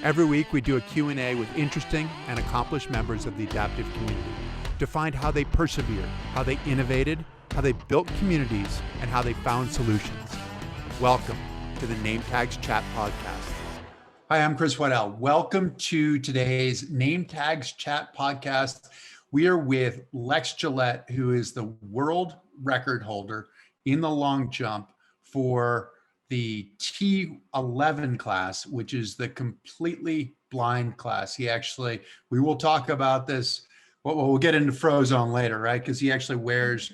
Every week we do a Q&A with interesting and accomplished members of the adaptive community to find how they persevered, how they innovated, how they built communities, and how they found solutions. Welcome to the Nametags Chat Podcast. Hi, I'm Chris Waddell. Welcome to today's Nametags Chat Podcast. We are with Lex Gillette, who is the world record holder in the long jump for the T11 class, which is the completely blind class. We will talk about this. Well, we'll get into Frozone later, right? Because he actually wears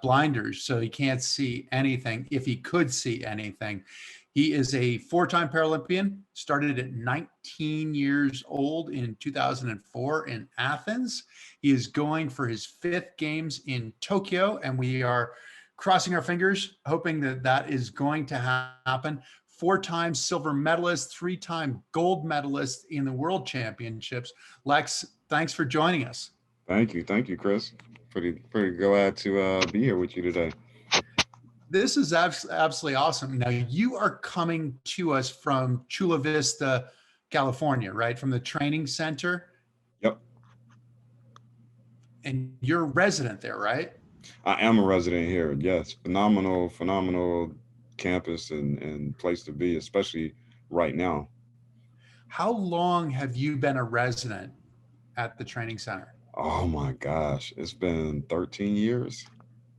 blinders, so he can't see anything. If he could see anything, he is a four-time Paralympian. Started at 19 years old in 2004 in Athens. He is going for his fifth games in Tokyo, and we are crossing our fingers, hoping that that is going to happen. Four-time silver medalist, three-time gold medalist in the world championships. Lex, thanks for joining us. Thank you, Chris. Pretty glad to be here with you today. This is absolutely awesome. Now, you are coming to us from Chula Vista, California, right? From the training center. Yep. And you're a resident there, right? I am a resident here. Yes, phenomenal campus and place to be, especially right now. How long have you been a resident at the training center? Oh my gosh, it's been 13 years.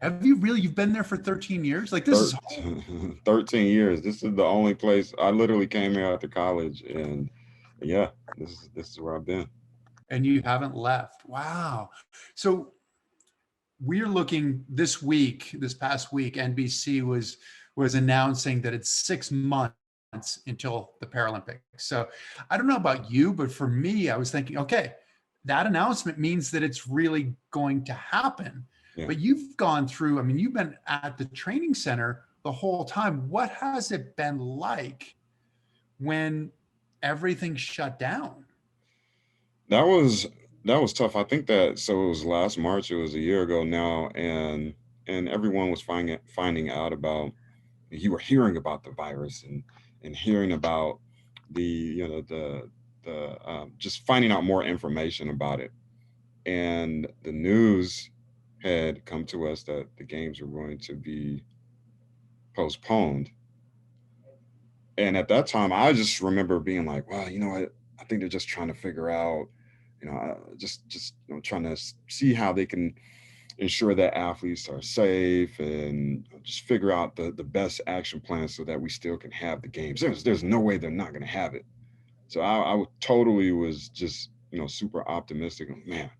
Have you really? You've been there for 13 years? Like this is 13 years. This is the only place. I literally came here after college, and yeah, this is where I've been. And you haven't left. Wow. So we're looking this past week, NBC was announcing that it's 6 months until the Paralympics. So I don't know about you, but for me, I was thinking, okay, that announcement means that it's really going to happen. Yeah. But you've gone through, you've been at the training center the whole time. What has it been like when everything shut down? That was tough. I think that, so it was last March, it was a year ago now, and everyone was finding out about, you were hearing about the virus and hearing about the just finding out more information about it. And the news had come to us that the games were going to be postponed. And at that time, I just remember being like, well, I think they're just trying to figure out, just trying to see how they can ensure that athletes are safe and just figure out the best action plan so that we still can have the games. There's no way they're not going to have it. So I totally was just, super optimistic. Man,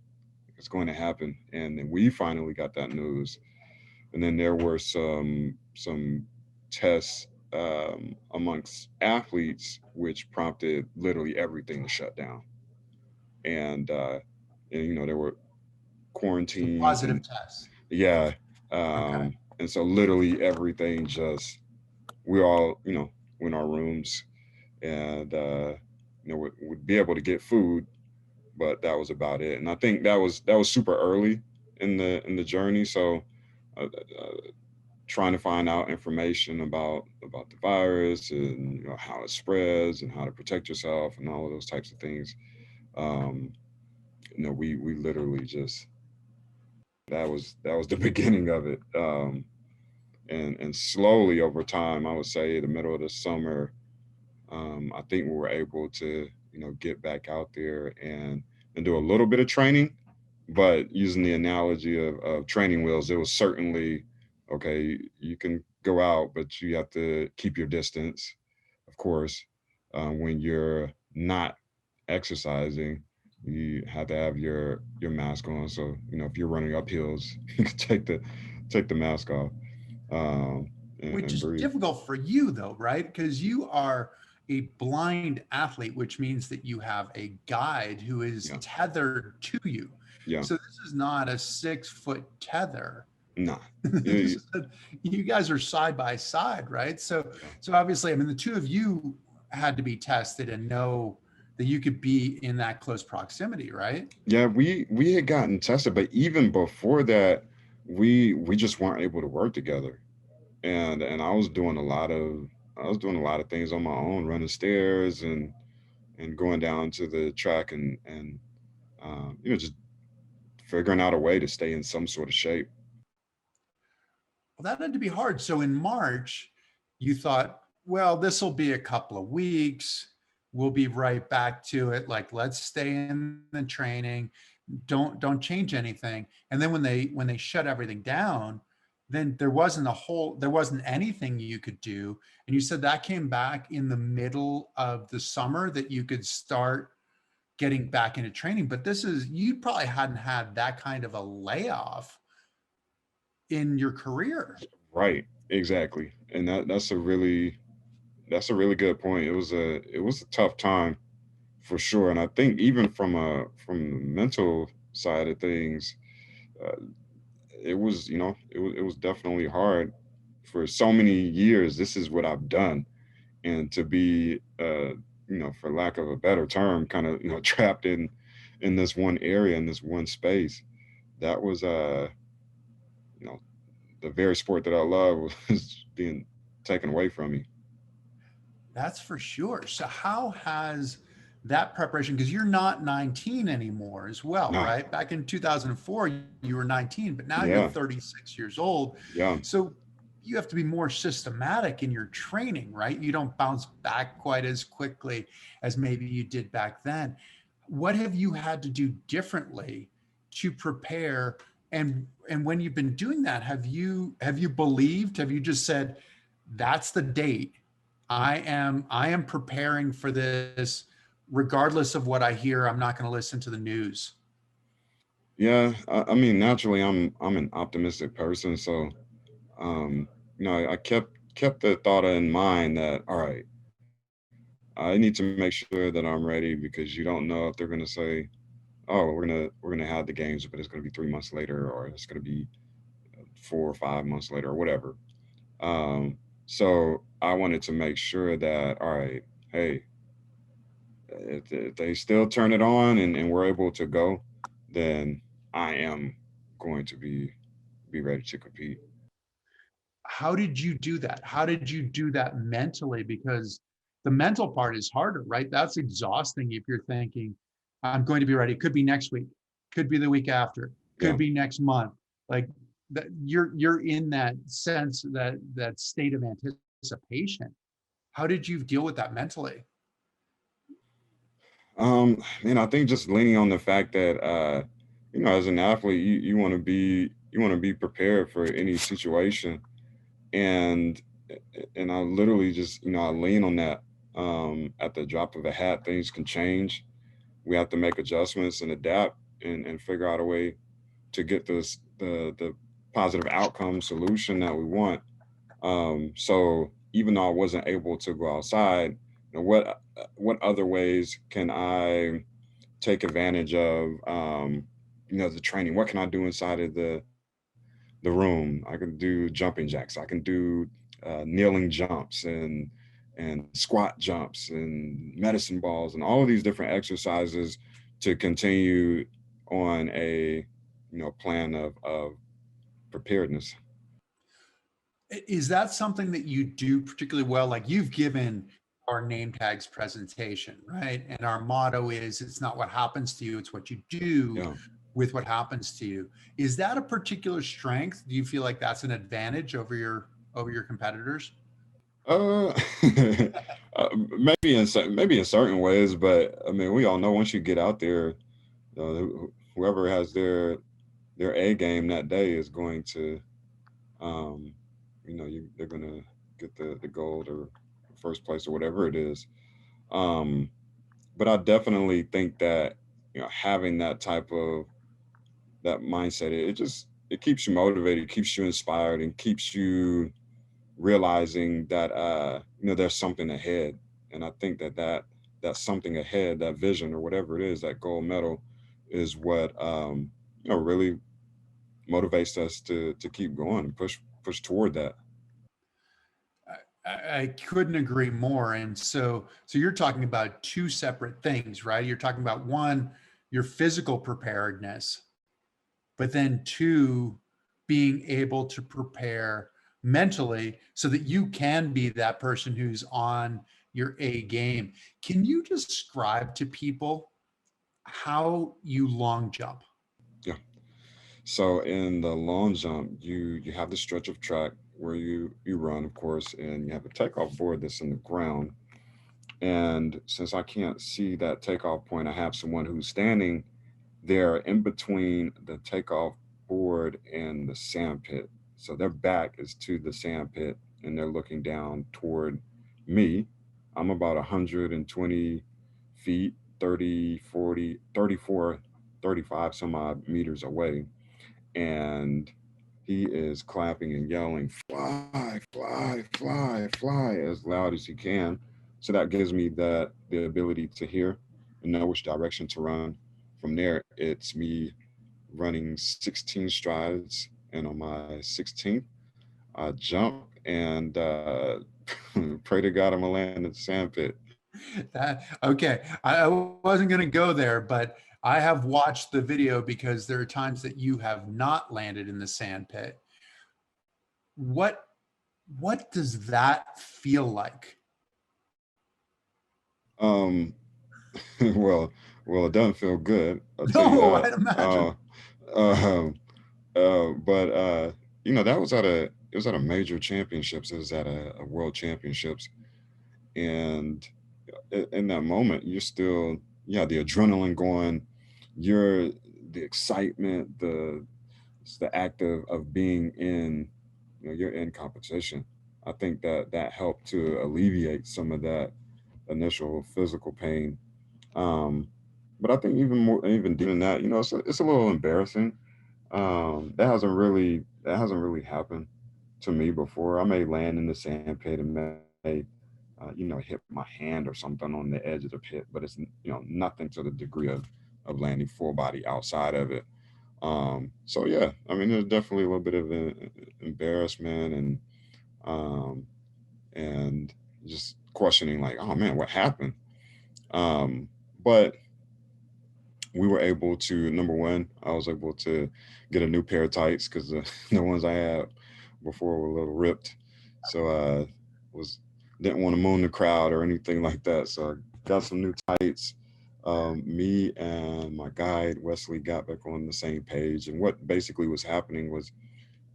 it's going to happen. And then we finally got that news. And then there were some tests amongst athletes, which prompted literally everything to shut down. And there were quarantines. Positive tests. Yeah. Okay. And so literally everything we all, in our rooms and, we'd be able to get food, but that was about it. And I think that was super early in the journey. So trying to find out information about the virus and how it spreads and how to protect yourself and all of those types of things. We literally just, that was the beginning of it. And slowly over time, I would say the middle of the summer, I think we were able to, get back out there and do a little bit of training, but using the analogy of training wheels, it was certainly, okay, you can go out, but you have to keep your distance, of course. When you're not exercising, you have to have your mask on. So, if you're running up hills, you can take the mask off. Which is difficult for you though, right? Because you are a blind athlete, which means that you have a guide who is tethered to you. Yeah. So this is not a 6-foot tether. No. You guys are side by side, right? So obviously, the two of you had to be tested and know that you could be in that close proximity, right? Yeah, we had gotten tested, but even before that, we just weren't able to work together. And I was doing a lot of things on my own, running stairs and and going down to the track and just figuring out a way to stay in some sort of shape. Well, that had to be hard. So in March, you thought, well, this will be a couple of weeks. We'll be right back to it. Like, let's stay in the training. Don't change anything. And then when they shut everything down, then there wasn't anything you could do. And you said that came back in the middle of the summer that you could start getting back into training. But you probably hadn't had that kind of a layoff in your career. Right, exactly. And that's a really good point. It was a tough time for sure. And I think even from the mental side of things, uh, it was definitely hard for so many years. This is what I've done, and to be for lack of a better term, kind of trapped in this one area, in this one space. That was you know the very sport that I love was being taken away from me. That's for sure. So how has that preparation, because you're not 19 anymore as well, No, right? Back in 2004, you were 19, but now you're yeah, 36 years old. yeah. So you have to be more systematic in your training, right? You don't bounce back quite as quickly as maybe you did back then. What have you had to do differently to prepare? And when you've been doing that, have you just said, that's the date, I am preparing for this regardless of what I hear. I'm not going to listen to the news. Yeah, I mean, naturally, I'm an optimistic person, so um, I kept the thought in mind that, all right, I need to make sure that I'm ready, because you don't know if they're going to say, oh, we're gonna have the games, but it's going to be 3 months later, or it's going to be 4 or 5 months later, or whatever. So I wanted to make sure that, all right, hey, if they still turn it on and we're able to go, then I am going to be ready to compete. How did you do that? How did you do that mentally? Because the mental part is harder, right? That's exhausting if you're thinking, I'm going to be ready. It could be next week, could be the week after, could Yeah. be next month. Like that, you're in that sense, that state of anticipation. How did you deal with that mentally? Man, I think just leaning on the fact that as an athlete, you want to be prepared for any situation, and and I literally just I lean on that. At the drop of a hat, things can change. We have to make adjustments and adapt, and figure out a way to get the positive outcome solution that we want. So even though I wasn't able to go outside, what other ways can I take advantage of the training? What can I do inside of the room? I can do jumping jacks. I can do kneeling jumps and squat jumps and medicine balls and all of these different exercises to continue on a plan of preparedness. Is that something that you do particularly well? Like, you've given our name tags presentation, right? And our motto is, it's not what happens to you, it's what you do Yeah. with what happens to you. Is that a particular strength? Do you feel like that's an advantage over your competitors? Uh, maybe in certain ways, but I mean, we all know once you get out there, whoever has their A game that day is going to, um, they're gonna get the gold or first place or whatever it is. Um, but I definitely think that having that type of that mindset, it keeps you motivated, keeps you inspired, and keeps you realizing that there's something ahead. And I think that something ahead, that vision or whatever it is, that gold medal, is what really motivates us to keep going and push toward that. I couldn't agree more. And so you're talking about two separate things, right? You're talking about, one, your physical preparedness, but then two, being able to prepare mentally so that you can be that person who's on your A game. Can you describe to people how you long jump? Yeah. So in the long jump, you have the stretch of track where you run, of course, and you have a takeoff board that's in the ground. And since I can't see that takeoff point, I have someone who's standing there in between the takeoff board and the sand pit. So their back is to the sand pit and they're looking down toward me. I'm about 120 feet, 30, 40, 34, 35 some odd meters away. And he is clapping and yelling, fly, fly, fly, fly, as loud as he can. So that gives me that the ability to hear and know which direction to run. From there, it's me running 16 strides, and on my 16th, I jump and pray to God I'm gonna land in the sandpit. Okay, I wasn't going to go there, but I have watched the video because there are times that you have not landed in the sand pit. What what does that feel like? Um, well, well, it doesn't feel good. I'll tell you No, that. I'd imagine. Um, but that was at a major championships. It was at a world championships, and in that moment, you're still, yeah, the adrenaline going, you're the excitement, it's the act of being in, you're in competition. I think that that helped to alleviate some of that initial physical pain. Um, but I think even more, even doing that, it's a little embarrassing. That hasn't really happened to me before. I may land in the sand pit and may hit my hand or something on the edge of the pit, but it's nothing to the degree of landing full body outside of it. So yeah, I mean, there's definitely a little bit of embarrassment um, and just questioning like, oh man, what happened? But we were able to, number one, I was able to get a new pair of tights because the ones I had before were a little ripped. So was didn't want to moon the crowd or anything like that. So I got some new tights. Me and my guide Wesley got back on the same page. And what basically was happening was,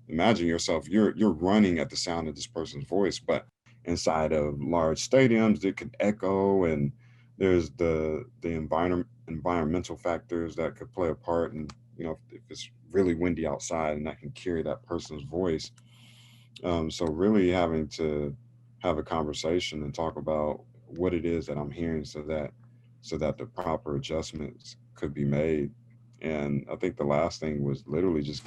imagine yourself, you're running at the sound of this person's voice, but inside of large stadiums it could echo, and there's the environmental factors that could play a part. And if it's really windy outside, and that can carry that person's voice. So really having to have a conversation and talk about what it is that I'm hearing, so that the proper adjustments could be made. And I think the last thing was literally just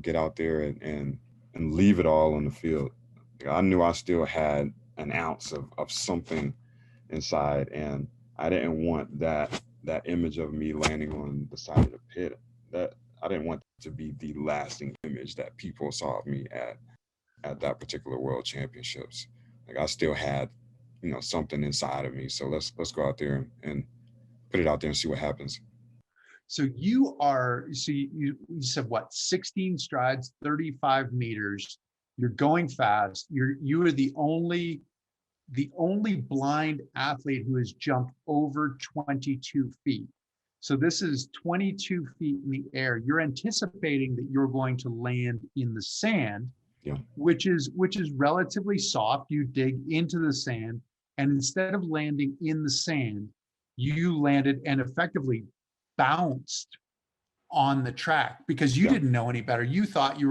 get out there and leave it all on the field. Like, I knew I still had an ounce of something inside, and I didn't want that image of me landing on the side of the pit. That I didn't want to be the lasting image that people saw of me at that particular world championships. Like, I still had, something inside of me. So let's go out there and put it out there and see what happens. So you said what, 16 strides, 35 meters. You're going fast. You are the only blind athlete who has jumped over 22 feet. So this is 22 feet in the air. You're anticipating that you're going to land in the sand, Yeah. which is relatively soft. You dig into the sand, and instead of landing in the sand, you landed and effectively bounced on the track because you Yeah. didn't know any better. You thought you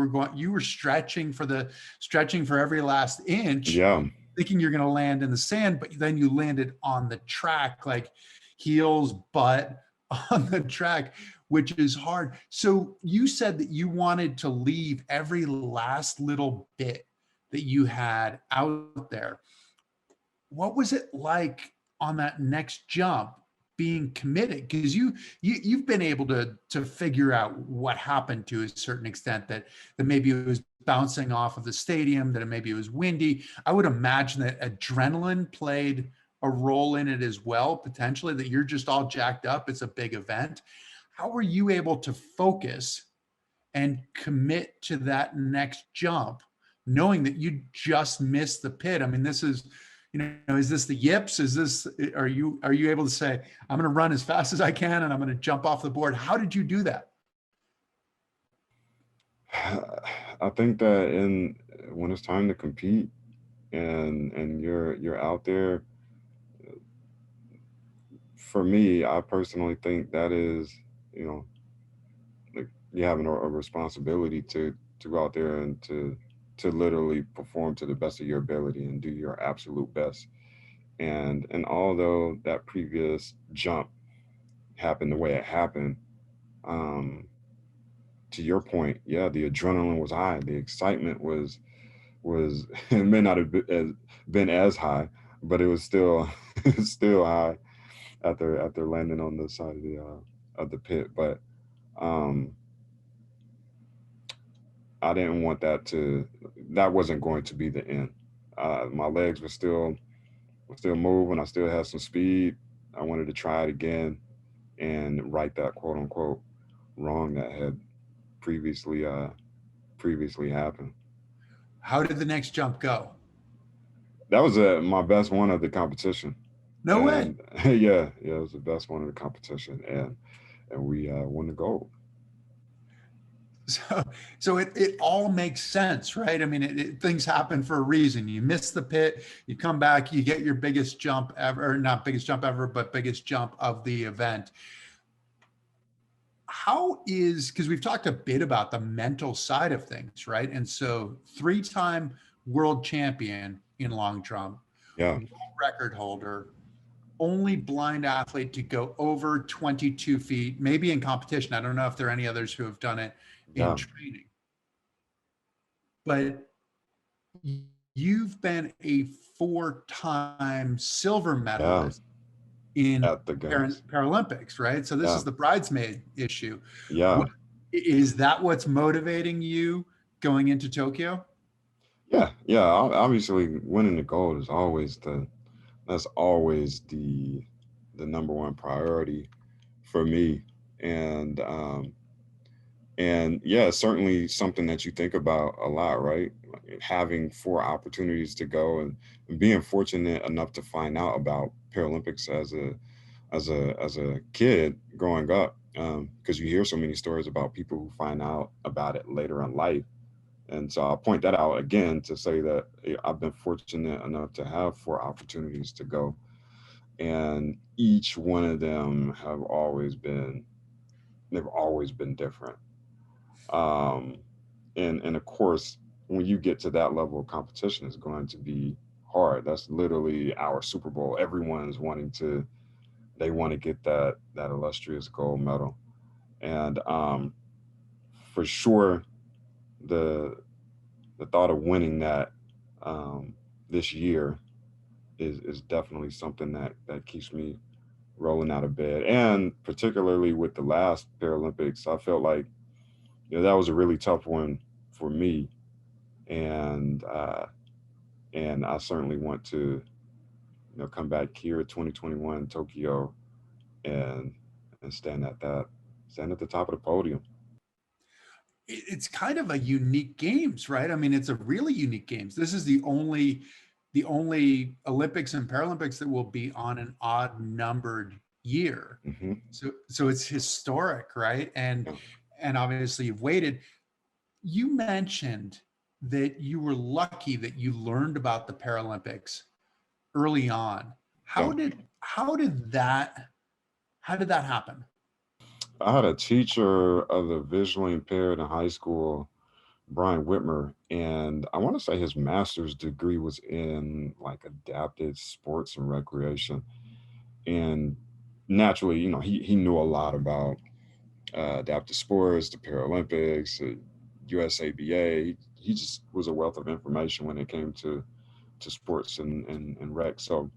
were stretching for every last inch, Yeah. thinking you're going to land in the sand, but then you landed on the track, like heels, butt on the track, which is hard. So you said that you wanted to leave every last little bit that you had out there. What was it like on that next jump being committed? Because you've been able to figure out what happened to a certain extent, that maybe it was bouncing off of the stadium, that maybe it was windy. I would imagine that adrenaline played a role in it as well, potentially, that you're just all jacked up. It's a big event. How were you able to focus and commit to that next jump, knowing that you just missed the pit? I mean, this is Is this the yips? Are you able to say, I'm going to run as fast as I can and I'm going to jump off the board? How did you do that? I think that when it's time to compete and you're out there, for me, I personally think that is, you know, like you having a responsibility to go out there and to literally perform to the best of your ability and do your absolute best. And although that previous jump happened the way it happened, um, to your point, yeah, the adrenaline was high, the excitement was it may not have been as high, but it was still still high after landing on the side of the pit. But um, I didn't want that wasn't going to be the end. My legs were still moving. I still had some speed. I wanted to try it again and right that quote unquote wrong that had previously previously happened. How did the next jump go? That was my best one of the competition, No way. and yeah, it was the best one of the competition, and we won the gold. So, so it all makes sense, right? I mean, things happen for a reason. You miss the pit, you come back, you get your biggest jump ever, or not biggest jump ever, but biggest jump of the event. Because we've talked a bit about the mental side of things, right? And so, three-time world champion in long jump, Yeah, world record holder, only blind athlete to go over 22 feet, maybe in competition. I don't know if there are any others who have done it in yeah, training, but you've been a four-time silver yeah. medalist in At the games. Paralympics, right? So this Yeah, is the bridesmaid issue. yeah, What is that what's motivating you going into Tokyo? yeah, yeah. Obviously, winning the gold is always that's always the number one priority for me, and and yeah, it's certainly something that you think about a lot, right? Like having four opportunities to go and being fortunate enough to find out about Paralympics as a kid growing up, because you hear so many stories about people who find out about it later in life. And so I'll point that out again to say that I've been fortunate enough to have four opportunities to go, and each one of them they've always been different. Um, and of course, when you get to that level of competition, it's going to be hard. That's literally our Super Bowl. Everyone's they want to get that illustrious gold medal, and for sure the the thought of winning that um, this year is definitely something that keeps me rolling out of bed. And particularly with the last Paralympics, I felt like that was a really tough one for me, and and I certainly want to come back here 2021 Tokyo and stand at the top of the podium. It's kind of a unique games, right? I mean, it's a really unique games. This is the only Olympics and Paralympics that will be on an odd numbered year. Hmm. So it's historic, right? And Yeah, and obviously you've waited. You mentioned that you were lucky that you learned about the Paralympics early on. yeah. How did that happen? I had a teacher of the visually impaired in high school, Brian Whitmer, and I want to say his master's degree was in like adapted sports and recreation. And naturally, he knew a lot about adaptive sports, the Paralympics, USABA. He just was a wealth of information when it came to sports and rec. So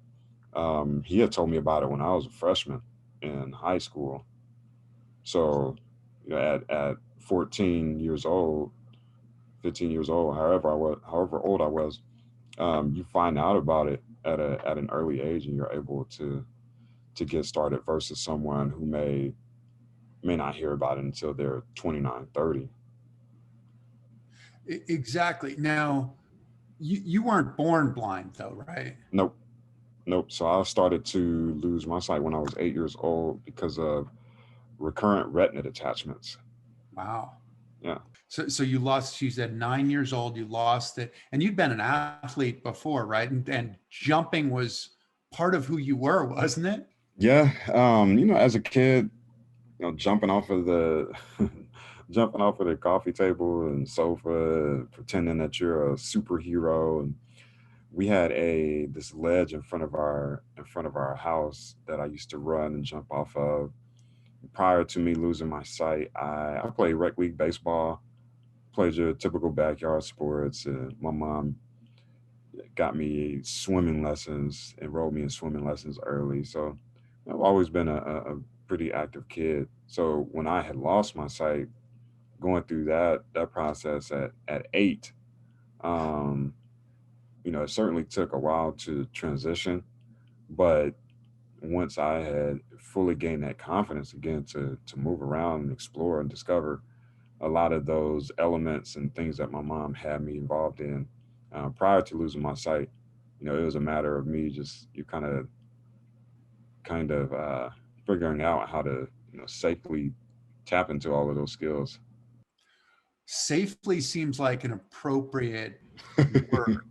he had told me about it when I was a freshman in high school. So at 14 years old, 15 years old, however old I was, you find out about it at an early age, and you're able to get started versus someone who may not hear about it until they're 29, 30. Exactly. Now, you weren't born blind though, right? Nope. Nope. So I started to lose my sight when I was 8 years old because of recurrent retina detachments. Wow. Yeah. So you lost, you said 9 years old, you lost it, and you'd been an athlete before, right? And jumping was part of who you were, wasn't it? Yeah. As a kid, jumping off of the jumping off of the coffee table and sofa, pretending that you're a superhero. And we had a this ledge in front of our house that I used to run and jump off of. Prior to me losing my sight, I played rec league baseball, played your typical backyard sports. My mom got me swimming lessons, enrolled me in swimming lessons early. So I've always been a pretty active kid. So when I had lost my sight, going through that process at 8, um, it certainly took a while to transition. But once I had fully gained that confidence again to move around and explore and discover a lot of those elements and things that my mom had me involved in prior to losing my sight, it was a matter of me just you kind of figuring out how to safely tap into all of those skills. Safely seems like an appropriate word,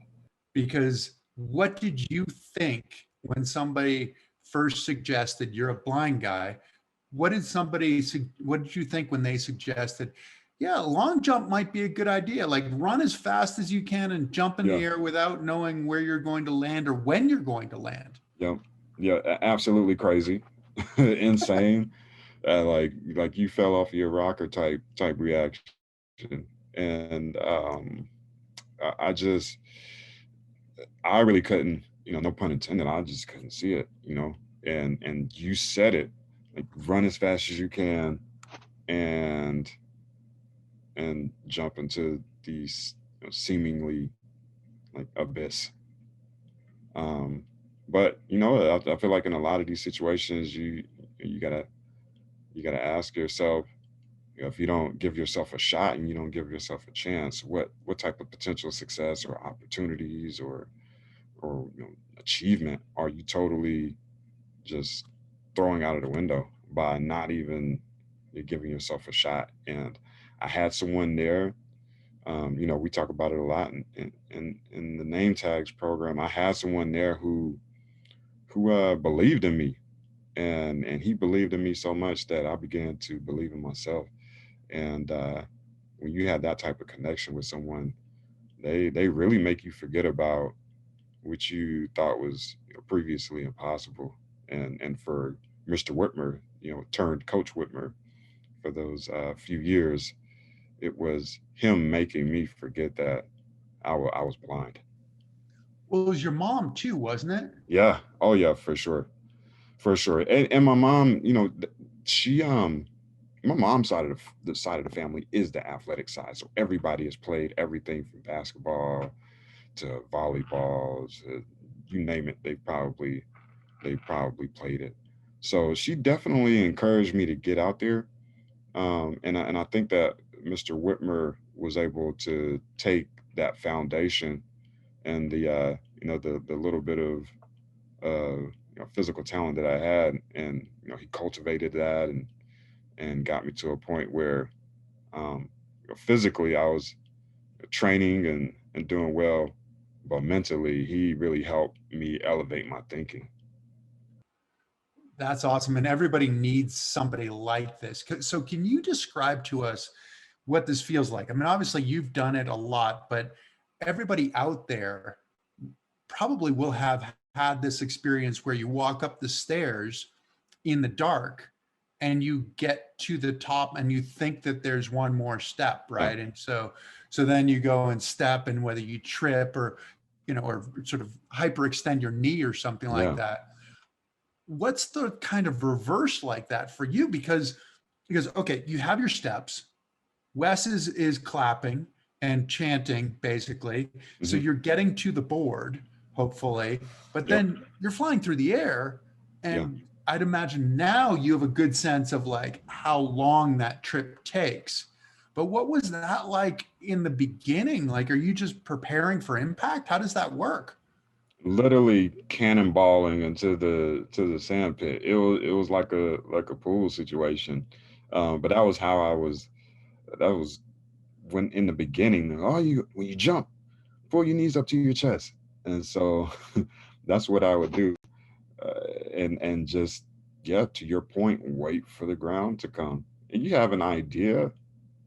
because what did you think when somebody first suggested you're a blind guy? What did you think when they suggested, yeah, a long jump might be a good idea? Like run as fast as you can and jump in Yeah. the air without knowing where you're going to land or when you're going to land. Yep. Yeah. Absolutely crazy, insane. Like you fell off your rocker type reaction, and I just I really couldn't, no pun intended. I just couldn't see it, and you said it, like run as fast as you can, and jump into these seemingly like abyss. Um, but I feel like in a lot of these situations, you gotta ask yourself, if you don't give yourself a shot and you don't give yourself a chance, what type of potential success or opportunities or achievement are you totally just throwing out of the window by not even giving yourself a shot? And I had someone there. We talk about it a lot in the name tags program. I had someone there who believed in me, and he believed in me so much that I began to believe in myself. And when you have that type of connection with someone, they really make you forget about what you thought was previously impossible. And for Mr. Whitmer, turned Coach Whitmer for those few years, it was him making me forget that I was blind. Well, it was your mom too, wasn't it? Yeah. Oh yeah, for sure. For sure. And my mom, she my mom's side of the side of the family is the athletic side. So everybody has played everything from basketball to volleyball to you name it. They probably played it. So she definitely encouraged me to get out there. And I think that Mr. Whitmer was able to take that foundation and the little bit of physical talent that I had, and he cultivated that and got me to a point where physically I was training and doing well, but mentally he really helped me elevate my thinking. That's awesome. And everybody needs somebody like this. So, can you describe to us what this feels like? I mean, obviously, you've done it a lot, but everybody out there probably will have had this experience where you walk up the stairs in the dark and you get to the top and you think that there's one more step, Yeah, right? And so then you go and step, and whether you trip or or sort of hyperextend your knee or something like yeah, that. What's the kind of reverse like that for you? Because okay, you have your steps. Wes is clapping and chanting basically. So hmm, you're getting to the board, hopefully, but yep, then you're flying through the air. yeah. And I'd imagine now you have a good sense of like how long that trip takes. But what was that like in the beginning? Like, are you just preparing for impact? How does that work? literally cannonballing into the sand pit. It was like a pool situation. But that was how I was. That was when in the beginning. Oh, you when you jump, pull your knees up to your chest, and so that's what I would do. And just, yeah, to your point, wait for the ground to come. And you have an idea,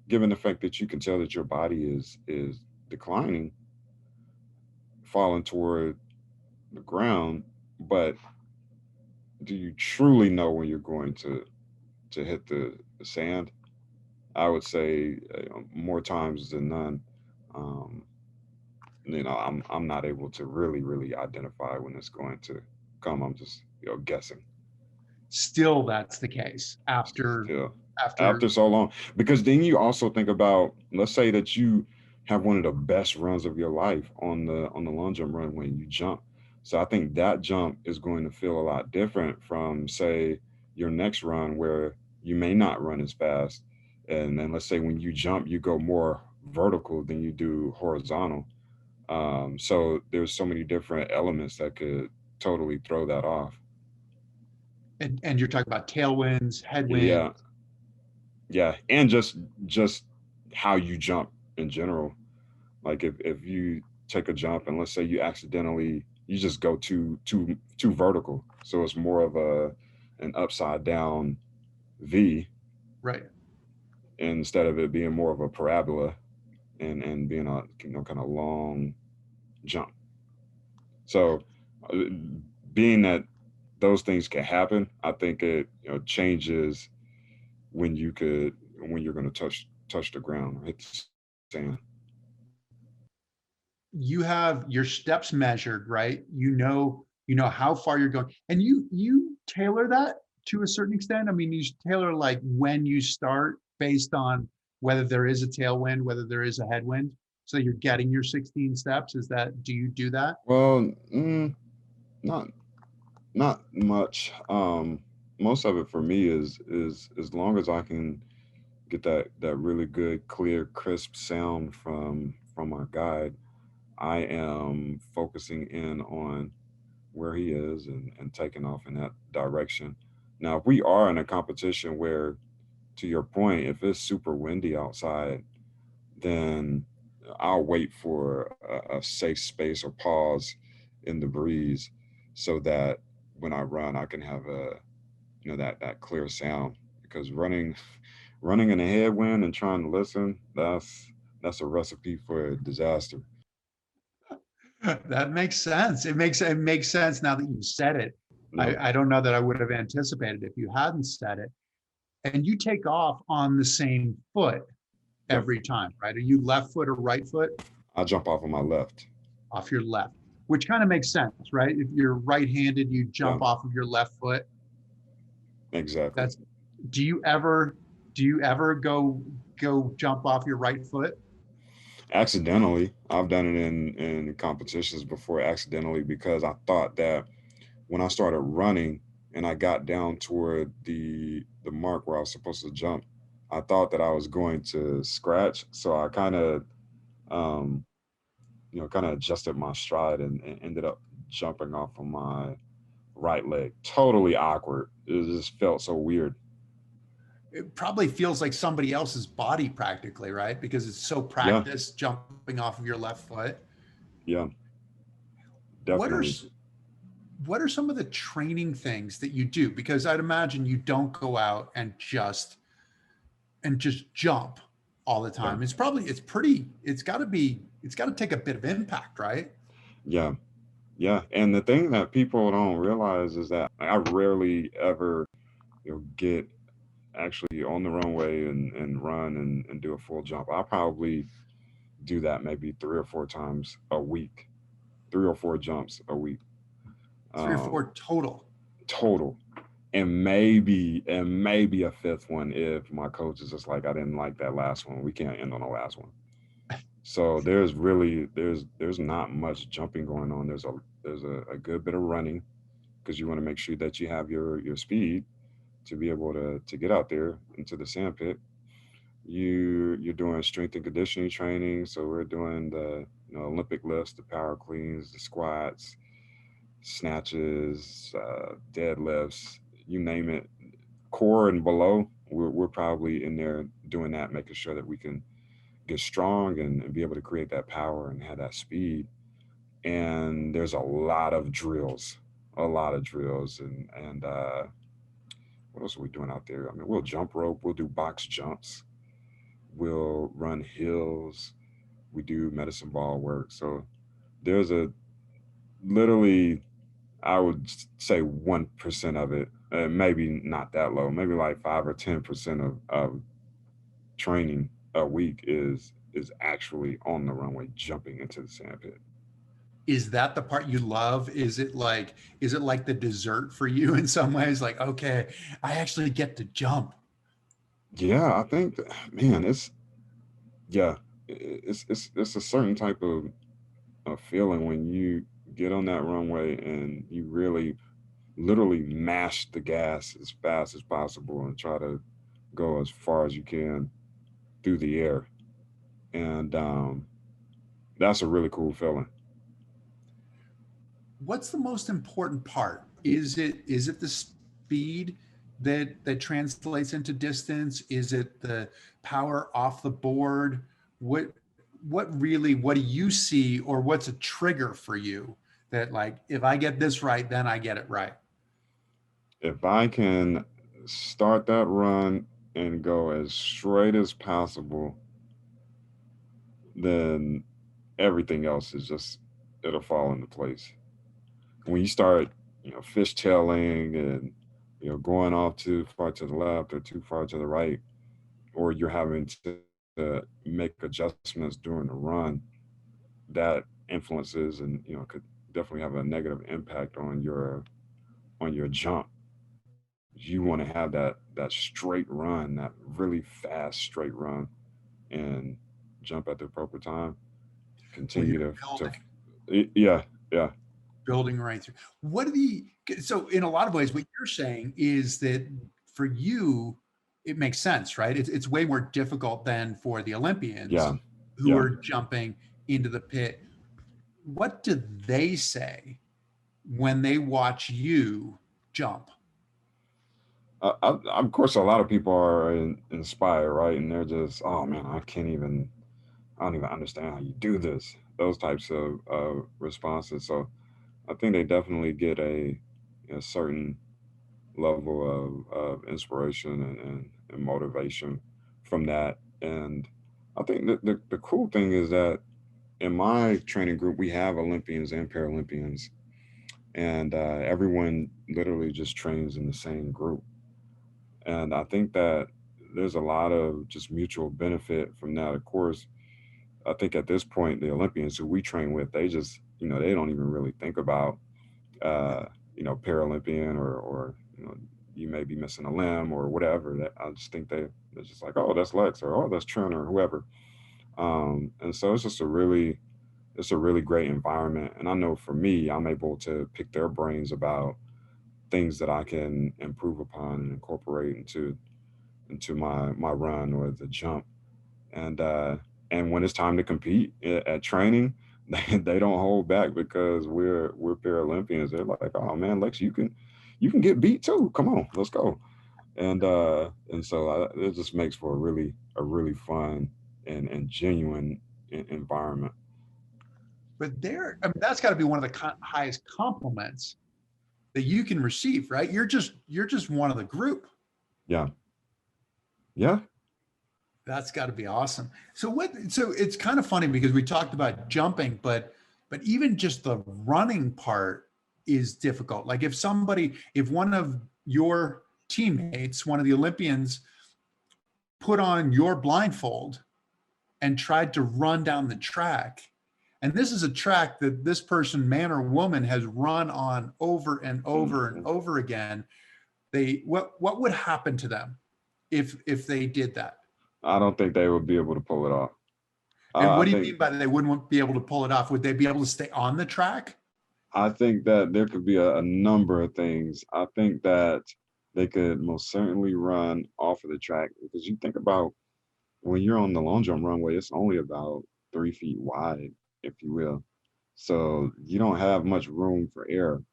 given the fact that you can tell that your body is declining, falling toward the ground. But do you truly know when you're going to hit the sand? I would say, more times than none. Um, I'm not able to really identify when it's going to come. I'm just, guessing. Still, that's the case Still, after after so long, because then you also think about, let's say that you have one of the best runs of your life on the long jump run when you jump. So I think that jump is going to feel a lot different from, say, your next run where you may not run as fast. And then let's say when you jump, you go more vertical than you do horizontal. So there's so many different elements that could totally throw that off. and you're talking about tailwinds, headwinds. Yeah, yeah, and just how you jump in general. Like if you take a jump and let's say you just go too vertical, so it's more of an upside down V Right. instead of it being more of a parabola and being a, kind of long jump. So, uh, being that those things can happen, I think it, changes when when you're going to touch the ground or hit the sand. You have your steps measured, right? You know how far you're going, and you tailor that to a certain extent. I mean, you tailor like when you start based on whether there is a tailwind, whether there is a headwind, so you're getting your 16 steps. Is that, do you do that? Well, not not much. Most of it for me is as long as I can get that really good, clear, crisp sound from my guide, I am focusing in on where he is and taking off in that direction. Now, if we are in a competition where, to your point, if it's super windy outside, then I'll wait for a safe space or pause in the breeze so that when I run, I can have that clear sound. Because running in a headwind and trying to listen, that's a recipe for disaster. That makes sense. It makes sense now that you said it. Yep. I don't know that I would have anticipated if you hadn't said it. And you take off on the same foot Yep. every time, right? Are you left foot or right foot? I jump off on my left. Off your left, which kind of makes sense, right? If you're right-handed, you Yeah, jump off of your left foot. exactly. That's, do you ever do you ever go jump off your right foot? Accidentally, I've done it in competitions before accidentally because I thought that when I started running and I got down toward the mark where I was supposed to jump, I thought that I was going to scratch. So I um, kind of adjusted my stride and ended up jumping off of my right leg. Totally awkward. It just felt so weird. It probably feels like somebody else's body practically, right? Because it's so Yeah, practiced jumping off of your left foot. yeah, What are definitely. what are some of the training things that you do? Because I'd imagine you don't go out and just jump all the Yeah, time. It's got to take a bit of impact, right? yeah, yeah. And the thing that people don't realize is that I rarely ever, get actually on the runway and run and do a full jump. I probably do that maybe 3 or 4 times a week, 3 or 4 jumps a week, Three or um, four total. total. And maybe a fifth one if my coach is just like, I didn't like that last one. We can't end on the last one. So there's not much jumping going on. There's a good bit of running because you want to make sure that you have your speed to be able to get out there into the sand pit. You're doing strength and conditioning training, so we're doing the Olympic lifts, the power cleans, the squats, snatches, deadlifts, you name it, core and below. We're probably in there doing that, making sure that we can get strong and be able to create that power and have that speed. And there's a lot of drills, and what else are we doing out there? I mean, we'll jump rope, we'll do box jumps, we'll run hills, we do medicine ball work. So there's a literally, I would say 1% of it, maybe not that low, maybe like 5 or 10% of training a week is actually on the runway jumping into the sand pit. Is that the part you love? Is it like the dessert for you in some ways? Like, okay, I actually get to jump. Yeah, I think that, man, yeah, it's a certain type of feeling when you get on that runway and you really literally mash the gas as fast as possible and try to go as far as you can through the air. And that's a really cool feeling. What's the most important part? Is it the speed that translates into distance? Is it the power off the board? What what do you see, or what's a trigger for you that, like, if I get this right, then I get it right? If I can start that run and go as straight as possible, then everything else is just, it'll fall into place. When you start, fishtailing and going off too far to the left or too far to the right, or you're having to make adjustments during the run, that influences and could definitely have a negative impact on your jump. You want to have that straight run, that really fast straight run, and jump at the appropriate time. When Continue you're to building yeah, yeah, building right through, what are the so in a lot of ways what you're saying is that for you it makes sense, right? It's way more difficult than for the Olympians yeah, who yeah. are jumping into the pit. What do they say when they watch you jump? Of course, a lot of people are inspired, right? And they're just, oh man, I don't even understand how you do this. Those types of responses. So I think they definitely get a certain level of inspiration and motivation from that. And I think the cool thing is that in my training group, we have Olympians and Paralympians, and everyone literally just trains in the same group. And I think that there's a lot of just mutual benefit from that. Of course, I think at this point, the Olympians who we train with, they just, they don't even really think about, uh, Paralympian or, you may be missing a limb or whatever. That I just think they're just like, oh, that's Lex or oh, that's Trent or whoever. And so it's a really great environment. And I know for me, I'm able to pick their brains about things that I can improve upon and incorporate into my run or the jump. And and when it's time to compete at training, they don't hold back because we're Paralympians. They're like, oh man, Lex, you can get beat too. Come on, let's go. And so it just makes for a really fun and genuine environment. But I mean, that's got to be one of the highest compliments that you can receive, right? You're just one of the group. Yeah, yeah, That's got to be awesome. So it's kind of funny because we talked about jumping, but even just the running part is difficult. Like if one of your teammates, one of the Olympians, put on your blindfold and tried to run down the track, and this is a track that this person, man or woman, has run on over and over and hmm over again, what would happen to them if they did that? I don't think they would be able to pull it off. And I what do you think mean by they wouldn't be able to pull it off? Would they be able to stay on the track? I think that there could be a number of things. I think that they could most certainly run off of the track because you think about when you're on the long jump runway, it's only about 3 feet wide, if you will. So you don't have much room for error.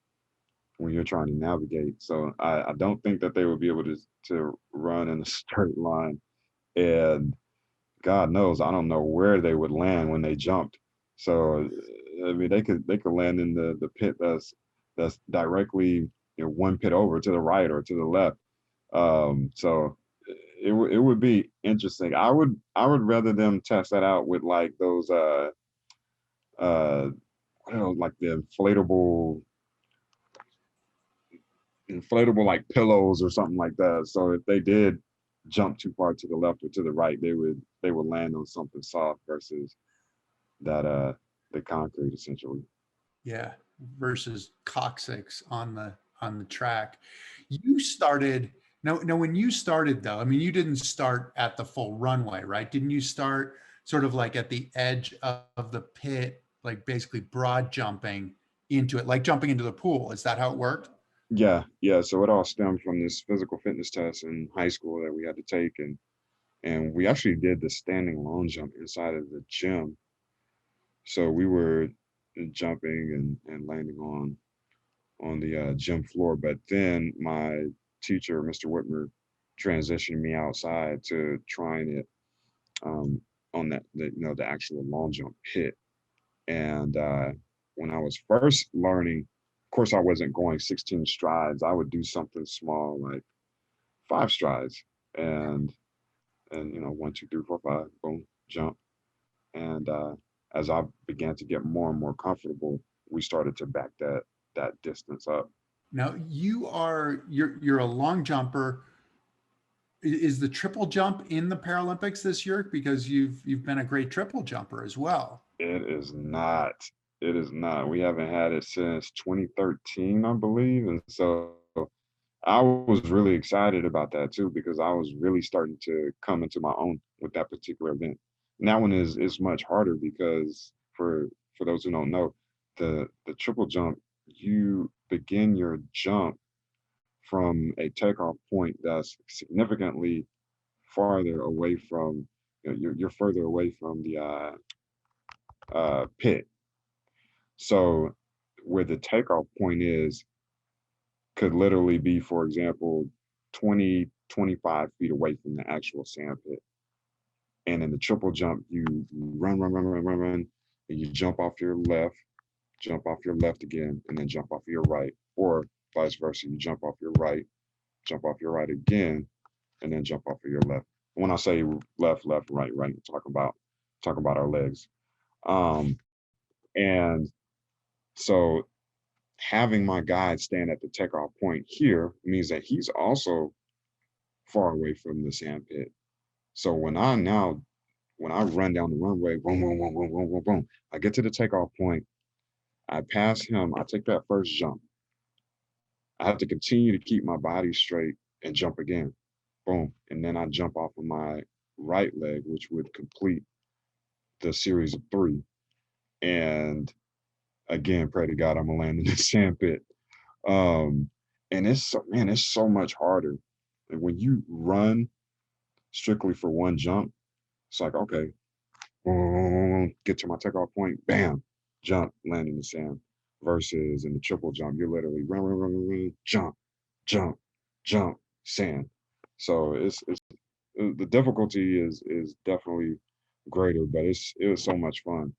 when you're trying to navigate. So I don't think that they would be able to run in a straight line. And God knows, I don't know where they would land when they jumped. So I mean, they could land in the pit that's directly, one pit over to the right or to the left. So it would be interesting. I would rather them test that out with like those I don't know, like the inflatable like pillows or something like that. So if they did jump too far to the left or to the right, they would land on something soft versus that the concrete essentially. Yeah, versus coccyx on the track. You started no when you started though, I mean you didn't start at the full runway, right? Didn't you start sort of like at the edge of the pit, like basically broad jumping into it, like jumping into the pool? Is that how it worked? Yeah. So it all stemmed from this physical fitness test in high school that we had to take, and we actually did the standing long jump inside of the gym. So we were jumping and landing on the gym floor. But then my teacher, Mr. Whitmer, transitioned me outside to trying it um, on the actual long jump pit. And when I was first learning, of course, I wasn't going 16 strides. I would do something small like 5 strides, and 1, 2, 3, 4, 5, boom, jump. And as I began to get more and more comfortable, we started to back that distance up. Now you're a long jumper. Is the triple jump in the Paralympics this year? Because you've been a great triple jumper as well. It is not. It is not. We haven't had it since 2013, I believe. And so I was really excited about that too, because I was really starting to come into my own with that particular event. And that one is much harder because for those who don't know, the triple jump, you begin your jump from a takeoff point that's significantly farther away from, you're further away from the pit. So where the takeoff point is could literally be, for example, 20, 25 feet away from the actual sand pit. And in the triple jump, you run, run, run, run, run, run, and you jump off your left, jump off your left again, and then jump off your right, or vice versa. You jump off your right again, and then jump off of your left. When I say left, left, right, right, talk about our legs. Um, and so having my guide stand at the takeoff point here means that he's also far away from the sand pit. So when I run down the runway, boom, boom, boom, boom, boom, boom, boom, I get to the takeoff point, I pass him, I take that first jump. I have to continue to keep my body straight and jump again. Boom. And then I jump off of my right leg, which would complete the series of 3. And again, pray to God I'm gonna land in the sand pit. Um, and it's so much harder. And when you run strictly for one jump, it's like, okay, get to my takeoff point, bam, jump, land in the sand. Versus in the triple jump, you're literally run, run, run, run, run, jump, jump, jump, sand. So it's the difficulty is definitely greater, but it was so much fun.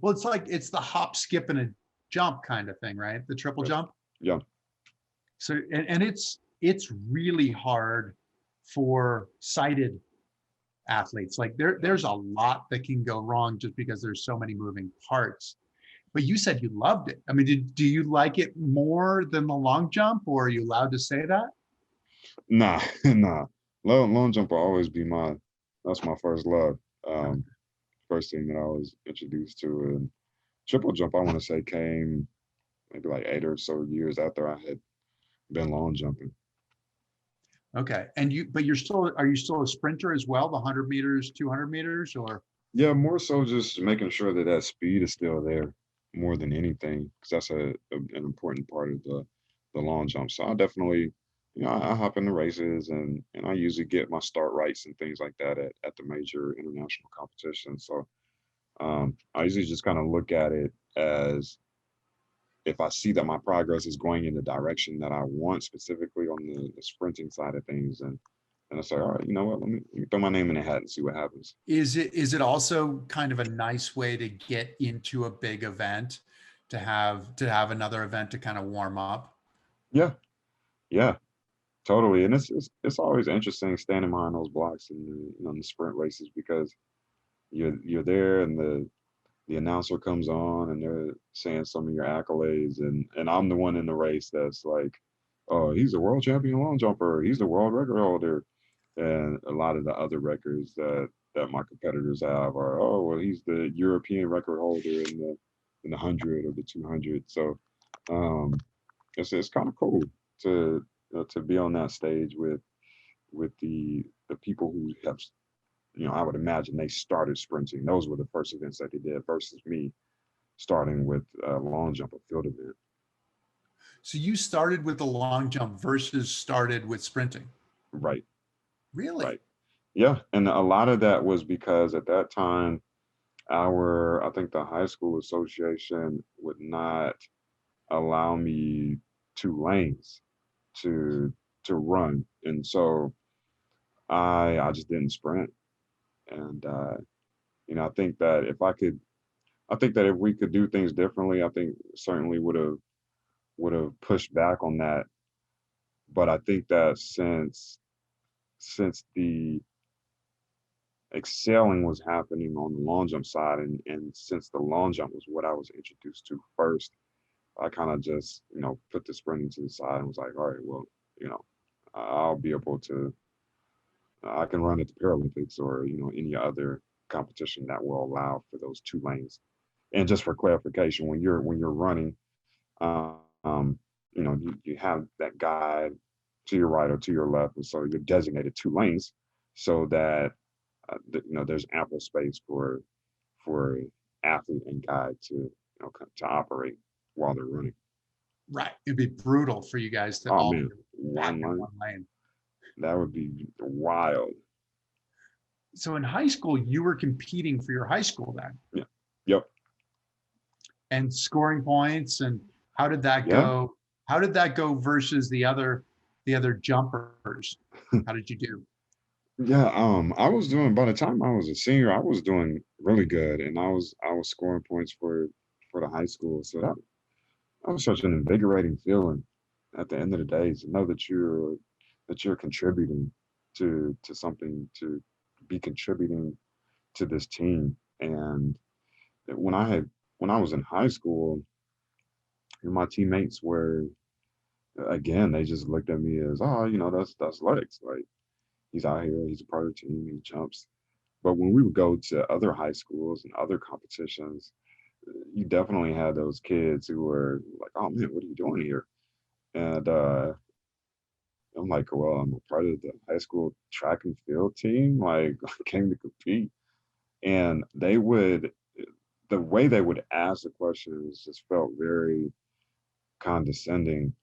Well, it's like it's the hop, skip, and a jump kind of thing, right? The triple Yes. jump. Yeah. So and it's really hard for sighted athletes. Like there's a lot that can go wrong just because there's so many moving parts. But you said you loved it. I mean, do you like it more than the long jump, or are you allowed to say that? Nah, nah. Long jump will always be that's my first love. Um, First thing that I was introduced to. And triple jump, I want to say, came maybe like 8 or so years after I had been long jumping. Okay. And but are you still a sprinter as well? The 100 meters, 200 meters, or? Yeah, more so just making sure that that speed is still there more than anything, because that's an important part of the long jump. So I definitely, I hop in the races, and I usually get my start rights and things like that at the major international competitions. So I usually just kind of look at it as if I see that my progress is going in the direction that I want, specifically on the sprinting side of things, and I say, all right, you know what, let me throw my name in the hat and see what happens. Is it also kind of a nice way to get into a big event, to have another event to kind of warm up? Yeah, yeah, totally. And it's always interesting standing behind those blocks in in the sprint races, because you're there, and the announcer comes on and they're saying some of your accolades, and I'm the one in the race that's like, oh, he's a world champion long jumper, he's the world record holder. And a lot of the other records that my competitors have are, oh, well, he's the European record holder in the 100 or the 200. So um, it's kind of cool to be on that stage with the people who have, I would imagine they started sprinting. Those were the first events that they did, versus me starting with a long jump, a field event. So you started with the long jump versus started with sprinting. Right, Really? right. Yeah, and a lot of that was because at that time, I think the high school association would not allow me 2 lanes to run, and so I just didn't sprint. And I think that if we could do things differently, I think certainly would have pushed back on that. But I think that since the excelling was happening on the long jump side, and since the long jump was what I was introduced to first, I kind of just, put the sprinting to the side and was like, all right, well, you know, I'll be able to, I can run at the Paralympics or, any other competition that will allow for those 2 lanes. And just for clarification, when you're running, you have that guide to your right or to your left, and so you're designated 2 lanes, so that there's ample space for athlete and guide to operate while they're running. Right. It'd be brutal for you guys to Oh all man, pack one in lane, one lane. that would be wild. So in high school, you were competing for your high school then, Yeah. Yep. and scoring points. And how did that Yeah. go? How did that go versus the other jumpers? How did you do? Yeah. I was doing, by the time I was a senior, I was doing really good, and I was scoring points for the high school. So that was such an invigorating feeling at the end of the day, to know that you're contributing to something, to be contributing to this team. And when I was in high school, my teammates were, again, they just looked at me as, oh, that's Lex. Like, he's out here, he's a part of the team, he jumps. But when we would go to other high schools and other competitions, you definitely had those kids who were like, oh man, what are you doing here? And I'm like, well, I'm a part of the high school track and field team. Like, I came to compete. And the way they would ask the questions just felt very condescending.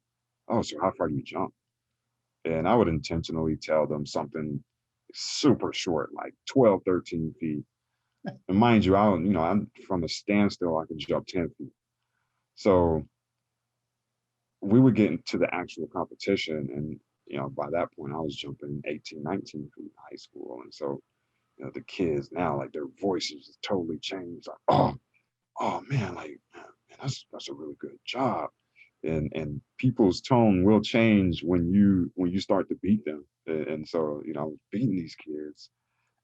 Oh, so how far do you jump? And I would intentionally tell them something super short, like 12, 13 feet. And mind you, I'm from a standstill, I can jump 10 feet. So we would get into the actual competition, and by that point I was jumping 18, 19 feet in high school. And so the kids now, like, their voices have totally changed, like, oh man, like, man, that's a really good job. And people's tone will change when you start to beat them. And so I was beating these kids,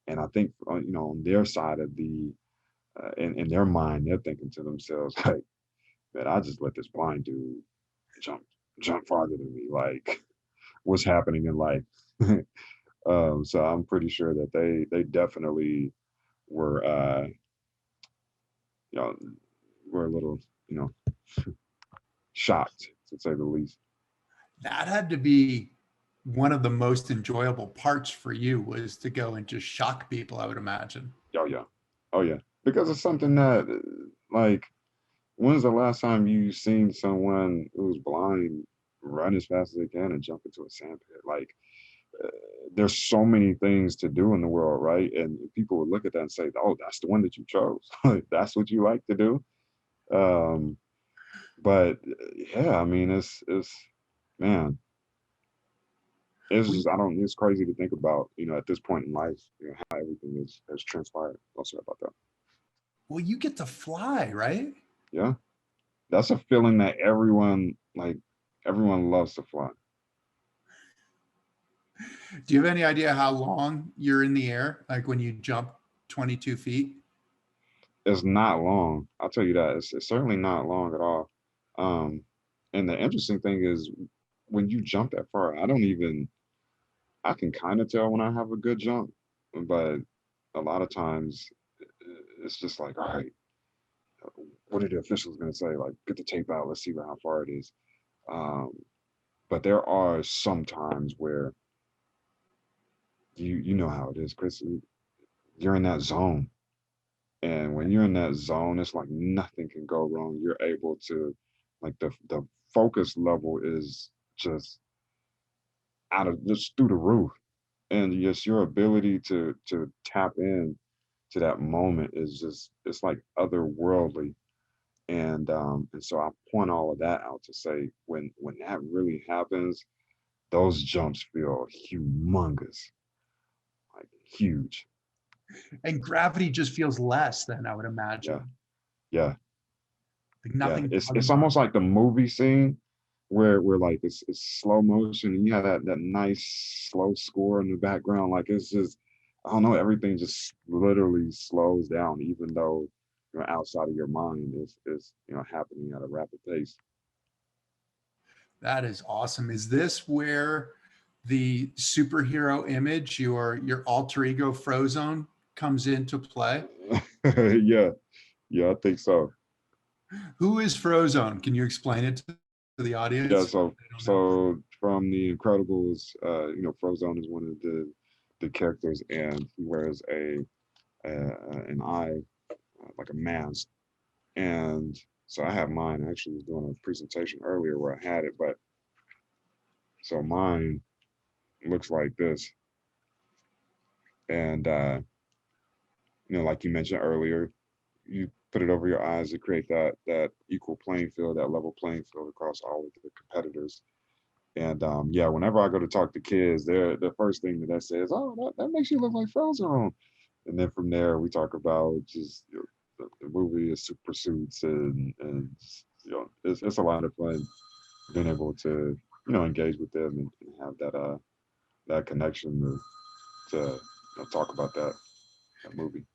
and I think on their side of in their mind, they're thinking to themselves, like, man, I just let this blind dude jump farther than me. Like, what's happening in life? So I'm pretty sure that they definitely were you know were a little shocked, to say the least. That had to be one of the most enjoyable parts for you, was to go and just shock people, I would imagine. Oh yeah, oh yeah, because it's something that, like, when's the last time you seen someone who's blind run as fast as they can and jump into a sandpit? Like, uh, there's so many things to do in the world, right? And people would look at that and say, "Oh, that's the one that you chose. Like, that's what you like to do." Um, But yeah, I mean, it's man, it's Well, just I don't. It's crazy to think about, at this point in life, how everything has transpired. I'll say about that. well, you get to fly, right? Yeah, that's a feeling that everyone loves to fly. Do you have any idea how long you're in the air? Like when you jump 22 feet? It's not long. I'll tell you that. It's certainly not long at all. Um, and the interesting thing is when you jump that far, I can kind of tell when I have a good jump, but a lot of times it's just like, all right, what are the officials going to say? Like, get the tape out. Let's see how far it is. Um, but there are some times where you know how it is, Chris. You're in that zone, and when you're in that zone, it's like nothing can go wrong. You're able to, like the focus level is just just through the roof, and just your ability to tap in to that moment is just it's like otherworldly. And so I point all of that out to say when that really happens, those jumps feel humongous, like huge. And gravity just feels less than I would Yeah, imagine. yeah, Like yeah. nothing It's tugging on. almost like the movie scene where like it's slow motion and you have that nice slow score in the background. Like it's just I don't know, everything just literally slows down, even though outside of your mind is happening at a rapid pace. That is awesome. Is this where the superhero image, your alter ego Frozone, comes into play? Yeah, yeah, I think so. Who is Frozone? Can you explain it to the Yeah, audience? so They don't know. so from The Incredibles, Frozone is one of the characters, and he wears an eye, like a mask. And so I have mine. I actually was doing a presentation earlier where I had it, but so mine looks like this. And like you mentioned earlier, you put it over your eyes to create that equal playing field, that level playing field across all of the competitors. And yeah, whenever I go to talk to kids, they're the first thing that says, "Oh, that makes you look like Frozone." And then from there, we talk about just the movie is Super Suits, and it's a lot of fun being able to engage with them and have that connection to talk about that movie.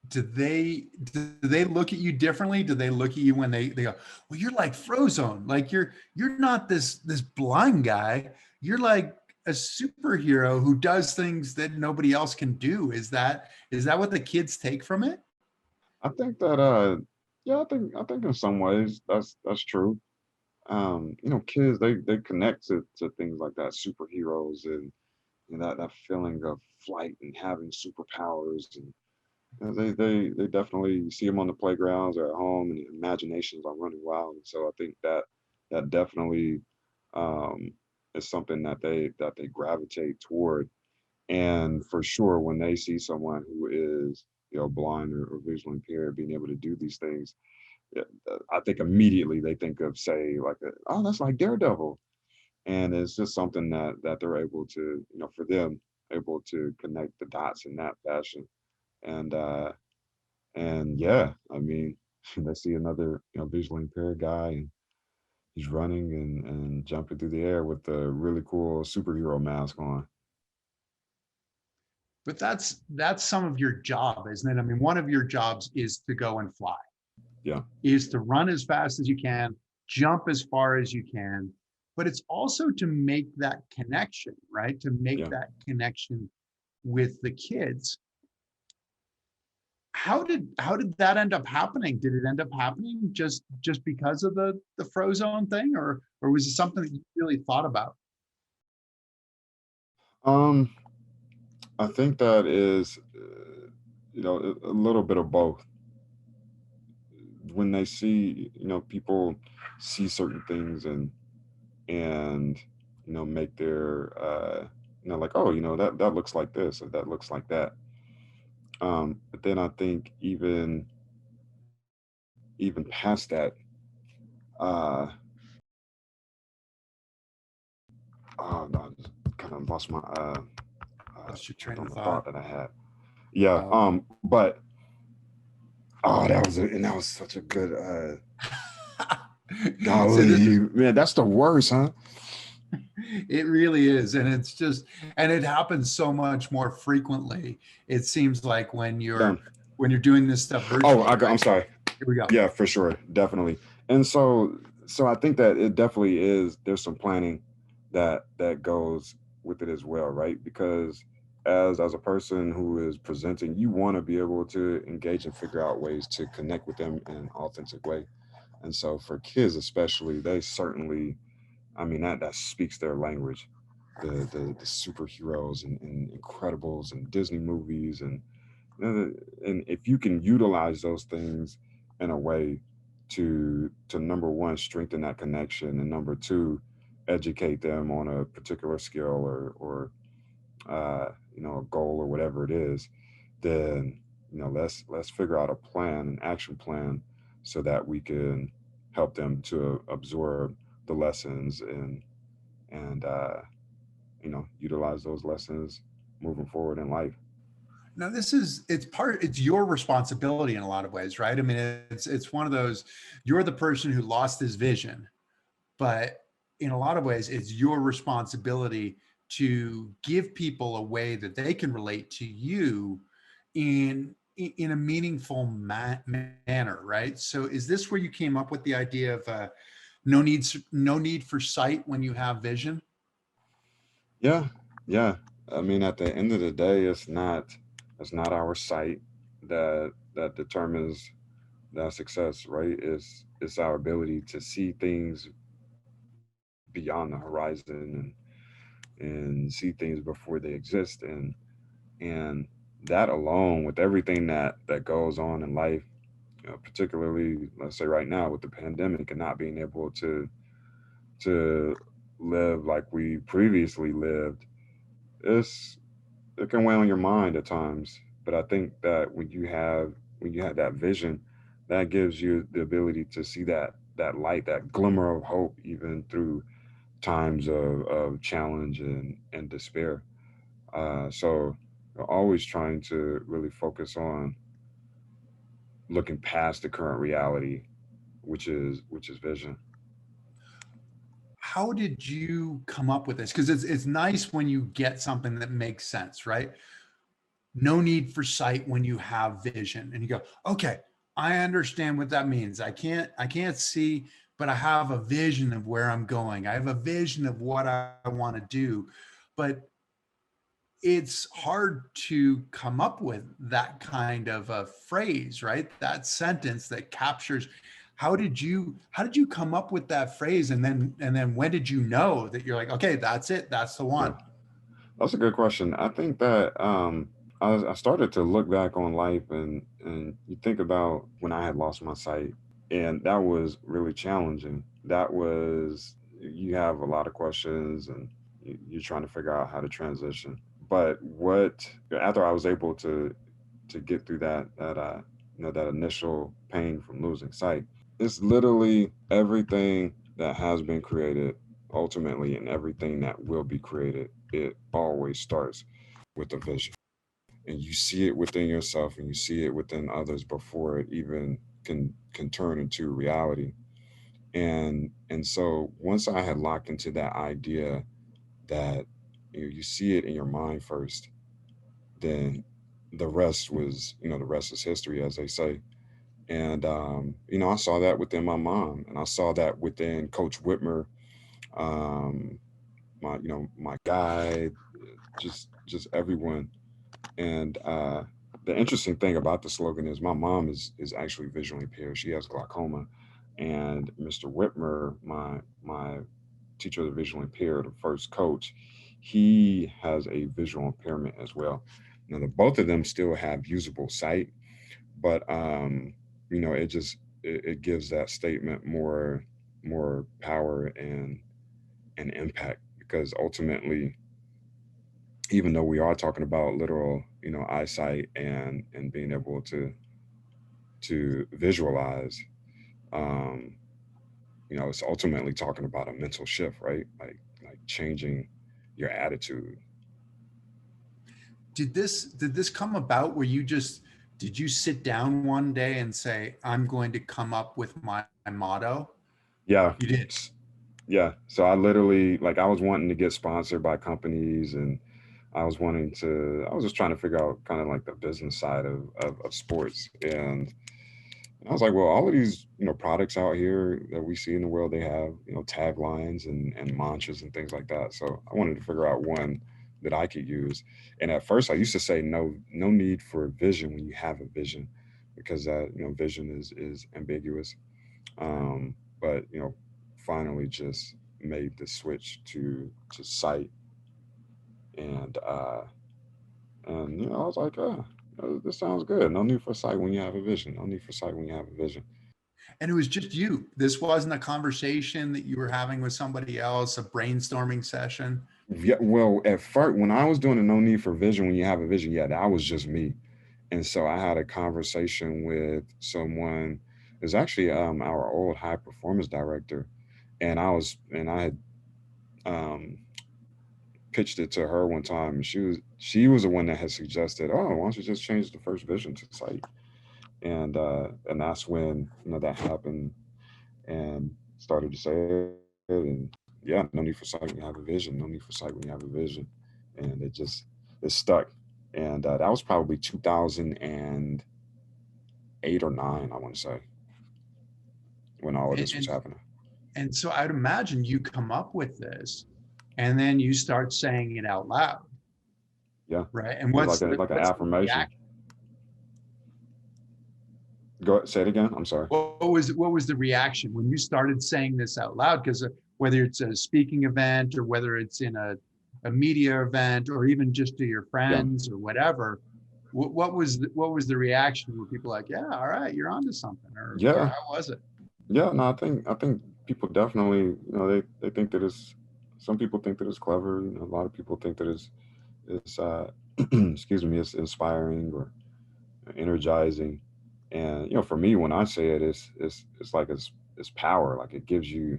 Do they look at you differently? Do they look at you when they go, well, you're like Frozone. Like you're not this blind guy. You're like a superhero who does things that nobody else can do. Is that what the kids take from it? I think that yeah, I think in some ways that's true. Kids they connect to things like that, superheroes and that feeling of flight and having superpowers, and they definitely see them on the playgrounds or at home, and imaginations are running wild. And so I think that definitely um, is something that they gravitate toward. And for sure, when they see someone who is blind or visually impaired being able to do these things, yeah, I think immediately they think of, say, like, oh, that's like Daredevil, and it's just something that they're able to, for them, able to connect the dots in that fashion. And yeah, I mean, they see another visually impaired guy, and he's running and jumping through the air with a really cool superhero mask on. But that's some of your job, isn't it? I mean, one of your jobs is to go and fly, Yeah, is to run as fast as you can, jump as far as you can, but it's also to make that connection, right? To make yeah. that connection with the kids. How did that end up happening? Did it end up happening just because of the Frozone thing, or was it something that you really thought about? Um, I think that is, a little bit of both. When they see, people see certain things and make their like, oh, that looks like this or that looks like that. But then I think even past that, uh, oh no, I just kind of lost my Lost your hold train on, of the thought thought. that I had. Yeah. Oh. But oh, that was such a good So this golly, is, man, that's the worst, huh? it really is. And it's just, and it happens so much more frequently. It seems like Done. when you're doing this stuff Oh, virtually, I'm right? sorry. Here we go. Yeah, for sure, definitely. And so I think that it definitely is. There's some planning that goes with it as well, right? Because as a person who is presenting, you want to be able to engage and figure out ways to connect with them in an authentic way. And so for kids especially, they certainly, I mean, that speaks their language. The superheroes and Incredibles and Disney movies and if you can utilize those things in a way to number one strengthen that connection and number two educate them on a particular skill or a goal or whatever it is, then let's figure out a plan, an action plan, so that we can help them to absorb the lessons and utilize those lessons moving forward in life. Now this is, it's your responsibility in a lot of ways, right? I mean, it's one of those, you're the person who lost his vision, but in a lot of ways it's your responsibility to give people a way that they can relate to you in a meaningful manner, right? So is this where you came up with the idea of no need for sight when you have vision? Yeah, yeah. I mean, at the end of the day, it's not our sight that determines that success, right? It's our ability to see things beyond the horizon and see things before they exist, and that alone, with everything that goes on in life, particularly let's say right now with the pandemic and not being able to live like we previously lived, it's it can weigh on your mind at times. But I think that when you have that vision, that gives you the ability to see that light, that glimmer of hope, even through times of challenge and despair. So you're always trying to really focus on looking past the current reality, which is vision. How did you come up with this? Because it's nice when you get something that makes sense, right? No need for sight when you have vision, and you go, okay, I understand what that means. I can't see, but I have a vision of where I'm going. I have a vision of what I want to do. But it's hard to come up with that kind of a phrase, right? That sentence that captures, how did you come up with that phrase, and then when did you know that you're like, okay, that's it, that's the Yeah, one? that's a good question. I think that I started to look back on life, and you think about when I had lost my sight, and that was really challenging. That was You have a lot of questions, and you're trying to figure out how to transition. But what after I was able to get through that initial pain from losing sight, it's literally everything that has been created ultimately and everything that will be created. It always starts with a vision, and you see it within yourself and you see it within others before it even can turn into reality. And so once I had locked into that idea that you see it in your mind first, then the rest is history, as they say. And I saw that within my mom, and I saw that within Coach Whitmer, um, my guide, just everyone. And the interesting thing about the slogan is my mom is actually visually impaired. She has glaucoma, and Mr. Whitmer, my teacher of the visually impaired, the first coach, he has a visual impairment as well. Now, both of them still have usable sight, but it gives that statement more power and impact, because ultimately, even though we are talking about literal eyesight and being able to visualize, um it's ultimately talking about a mental shift, right? Like changing your attitude. Did this come about where did you sit down one day and say, I'm going to come up with my motto? Yeah. You did. Yeah. So I literally, like, I was wanting to get sponsored by companies, and I was just trying to figure out kind of like the business side of sports. And I was like, well, all of these, products out here that we see in the world, they have, taglines and mantras and things like that. So I wanted to figure out one that I could use. And at first I used to say no need for a vision when you have a vision, because that, vision is ambiguous. But finally just made the switch to sight. And I was like, this sounds good. No need for sight when you have a vision. No need for sight when you have a vision. And it was just you. This wasn't a conversation that you were having with somebody else, a brainstorming session. Yeah, well, at first, when I was doing the no need for vision, when you have a vision, yeah, that was just me. And so I had a conversation with someone. It was actually our old high performance director, and I had um, pitched it to her one time, and she was the one that had suggested, oh, why don't you just change the first vision to sight? And that's when that happened, and started to say it, and yeah, no need for sight when you have a vision. No need for sight when you have a vision, and it stuck. And that was probably 2008 or nine, I want to say, when all of And, this was and happening. and so I'd imagine you come up with this and then you start saying it out loud, Yeah, right? And it's like an what's the affirmation. reaction? Go say it again. I'm sorry. What was the reaction when you started saying this out loud? Because whether it's a speaking event or whether it's in a media event or even just to your Yeah, friends or whatever, what was the reaction? Were people like, yeah, all right, you're onto something, or yeah, how was it? yeah. No, I think people definitely, they think that it's. Some people think that it's clever. A lot of people think that it's excuse me, it's inspiring or energizing. And for me, when I say it, it's like it's power. Like it gives you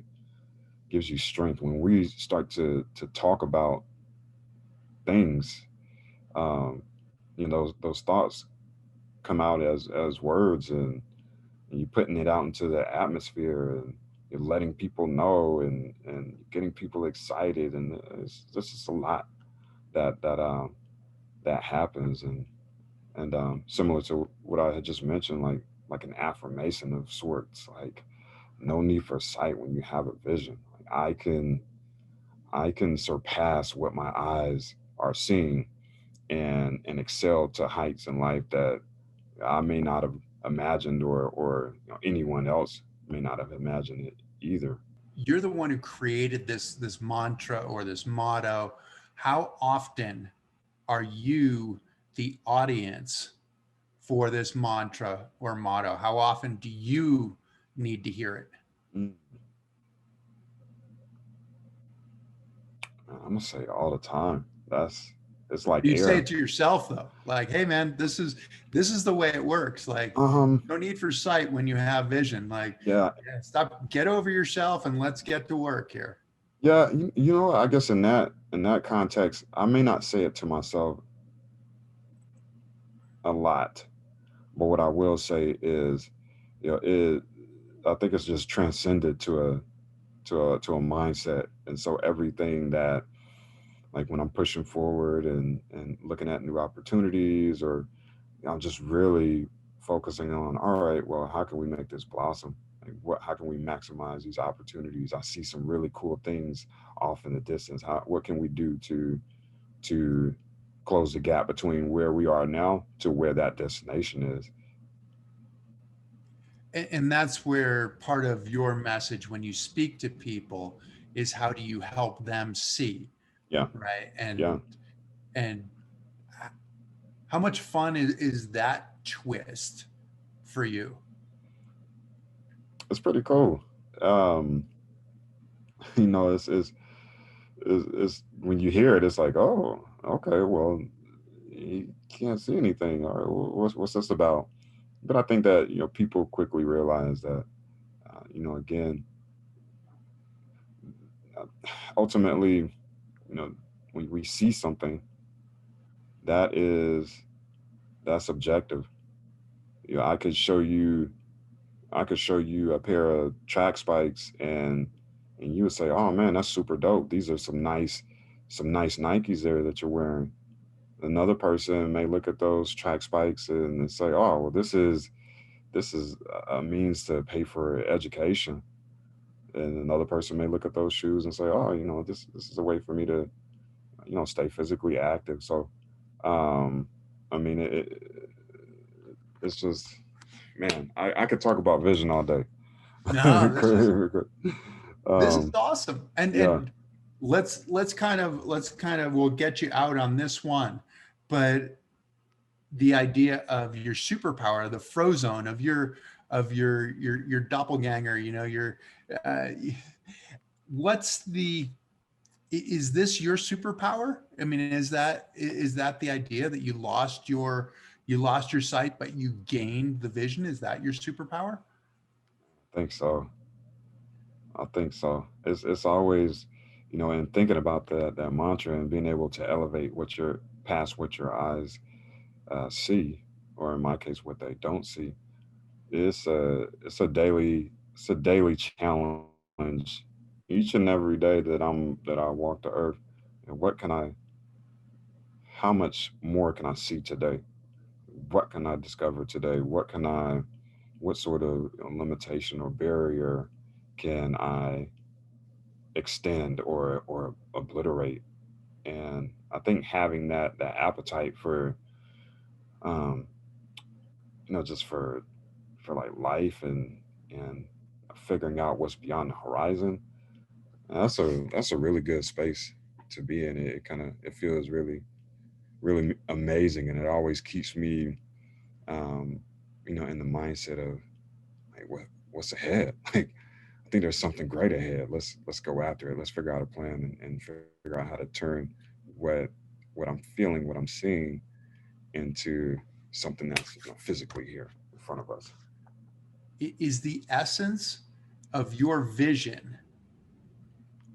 strength. When we start to talk about things, um, those thoughts come out as words, and you're putting it out into the atmosphere, and you're letting people know, and getting people excited, and it's just a lot that happens. And similar to what I had just mentioned, like an affirmation of sorts, like no need for sight when you have a vision. Like I can surpass what my eyes are seeing, and excel to heights in life that I may not have imagined, or anyone else may not have imagined it either. You're the one who created this mantra or this motto. How often are you the audience for this mantra or motto? How often do you need to hear it? Mm, I'm gonna say all the time. It's like You say air. it to yourself though, like, hey man, this is the way it works. Like, Um, no need for sight when you have vision. Like, yeah, yeah, stop, get over yourself, and let's get to work here. yeah. I guess in that context, I may not say it to myself a lot, but what I will say is, it. I think it's just transcended to a mindset, and so everything that, like when I'm pushing forward and looking at new opportunities, or I'm just really focusing on, all right, well, how can we make this blossom? Like how can we maximize these opportunities? I see some really cool things off in the distance. What can we do to close the gap between where we are now to where that destination is? And that's where part of your message when you speak to people is how do you help them see, Yeah, right? yeah, And how much fun is that twist for you? it's pretty cool. Um, it's when you hear it, it's like, oh, okay, well, you can't see anything. All right, what's this about? But I think that people quickly realize that, again, ultimately, when we see something that that's objective. I could show you a pair of track spikes, and you would say, "Oh man, that's super dope. These are some nice Nikes there that you're wearing." Another person may look at those track spikes and say, "Oh, well, this is a means to pay for education." And another person may look at those shoes and say, "Oh, this is a way for me to, stay physically active." So, um, I mean, it's just, man, I could talk about vision all day. No, this is um, awesome. And yeah, let's kind of we'll get you out on this one. But the idea of your superpower, the frozone of your doppelganger, your uh, what's the is this your superpower? I mean, is that the idea that you lost your sight, but you gained the vision? Is that your superpower? I think so. I think so. It's always, and thinking about that mantra and being able to elevate what your eyes see, or in my case, what they don't see. It's a daily challenge each and every day that I walk the earth. And how much more can I see today? What can I discover today? What sort of limitation or barrier can I extend or obliterate? And I think having that appetite for, um, just for like life and figuring out what's beyond the horizon. That's a really good space to be in. It feels really really amazing, and it always keeps me, um, in the mindset of like what's ahead. Like I think there's something great ahead. Let's go after it. Let's figure out a plan and figure out how to turn what what I'm feeling, what I'm seeing into something that's physically here in front of us. Is the essence of your vision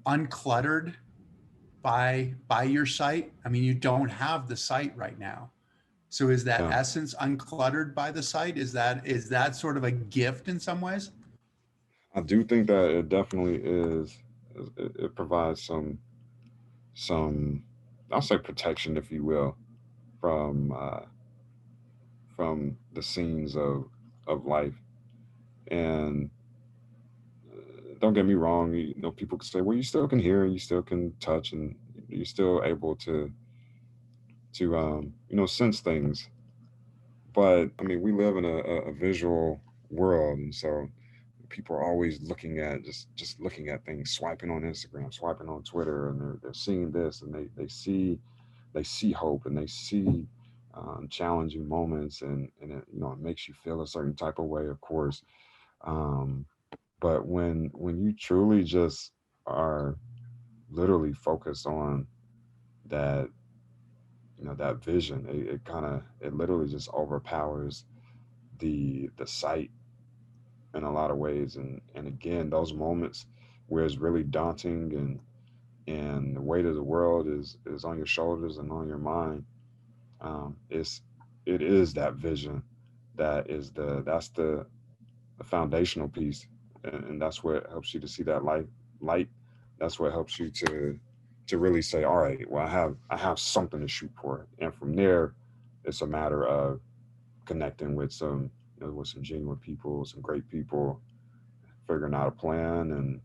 uncluttered by your sight? I mean, you don't have the sight right now. So is that Yeah, essence uncluttered by the sight? Is that sort of a gift in some ways? I do think that it definitely is. It provides some I'll say protection, if you will, from from the scenes of life. And don't get me wrong, people can say, well, you still can hear, you still can touch, and you're still able to sense things. But I mean, we live in a visual world, and so people are always looking at just looking at things, swiping on Instagram, swiping on Twitter, and they're seeing this, and they see hope, and they see challenging moments, and it makes you feel a certain type of way, of course. Um, but when you truly just are literally focused on that, that vision, it literally just overpowers the sight in a lot of ways. And again, those moments where it's really daunting, and the weight of the world is on your shoulders and on your mind. It is that vision that's the foundational piece, and that's what helps you to see that light. That's what helps you to really say, all right, well, I have something to shoot for. And from there, it's a matter of connecting with some genuine people, some great people, figuring out a plan,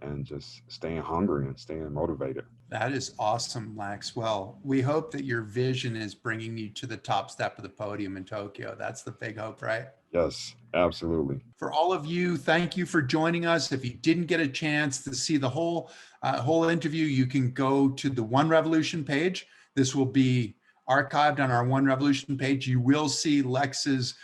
and just staying hungry and staying motivated. That is awesome, Lex. Well, we hope that your vision is bringing you to the top step of the podium in Tokyo. That's the big hope, right? Yes, absolutely. For all of you, thank you for joining us. If you didn't get a chance to see the whole interview, you can go to the One Revolution page. This will be archived on our One Revolution page. You will see Lex's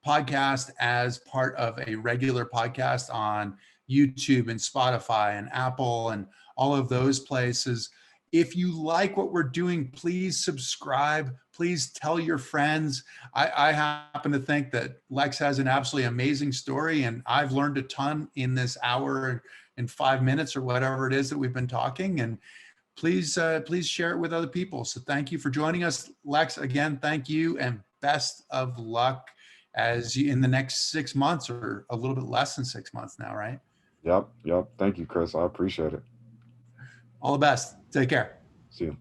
podcast as part of a regular podcast on YouTube and Spotify and Apple and all of those places. If you like what we're doing, please subscribe. Please tell your friends. I happen to think that Lex has an absolutely amazing story, and I've learned a ton in this hour in 5 minutes or whatever it is that we've been talking. And please share it with other people. So thank you for joining us, Lex. Again, thank you, and best of luck as you in the next 6 months, or a little bit less than 6 months now, right? Yep. Thank you, Chris. I appreciate it. All the best. Take care. See you.